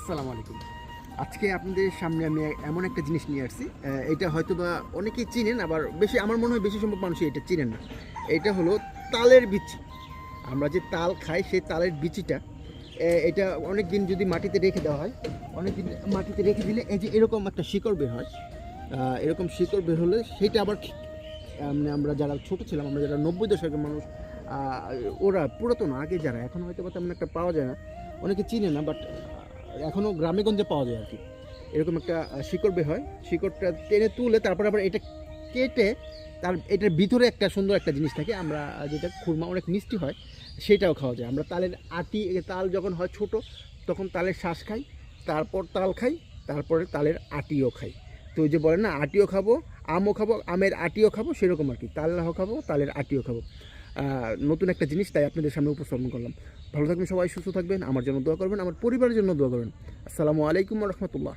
আসসালামু আলাইকুম। আজকে আপনাদের সামনে আমি এমন একটা জিনিস নিয়ে আসছি, এটা হয়তো বা অনেকেই চিনেন, আবার বেশি আমার মনে হয় বেশি সংখ্যক মানুষই এটা চিনেন না। এটা হলো তালের বিচি। আমরা যে তাল খাই সেই তালের বিচিটা এটা অনেক দিন যদি মাটিতে রেখে দেওয়া হয়, অনেক দিন মাটিতে রেখে দিলে এই যে এরকম একটা শিকড় বের হয়। এরকম শিকড় বের হলে সেইটা আবার মানে আমরা যারা ছোট ছিলাম, আমরা যারা 90 দশকের মানুষ, ওরা পুরাতন আগে যারা, এখন হয়তো বা তেমন একটা পাওয়া যায় না, অনেকে চিনে না, বাট এখনও গ্রামে গঞ্জে পাওয়া যায় আর কি। এরকম একটা শিকড় বের হয়, শিকড়টা টেনে তুলে তারপর আবার এটা কেটে এটার ভিতরে একটা সুন্দর একটা জিনিস থাকে, আমরা যেটা খুরমা অনেক মিষ্টি হয়, সেটাও খাওয়া যায়। আমরা তালের আটি, তাল যখন হয় ছোট তখন তালের শ্বাস খাই, তারপর তাল খাই, তারপরে তালের আটিও খাই। তো ওই যে বলেন না, আটিও খাবো, আমও খাবো, আমের আটিও খাবো, সেরকম আর কি, তালও খাবো, তালের আটিও খাবো। নতুন একটা জিনিস, তাই আপনাদের সামনে উপস্থাপন করলাম। ভালো থাকবেন সবাই, সুস্থ থাকবেন, আমার জন্য দোয়া করবেন, আমার পরিবারের জন্য দোয়া করবেন। আসসালামু আলাইকুম ওয়া রাহমাতুল্লাহ।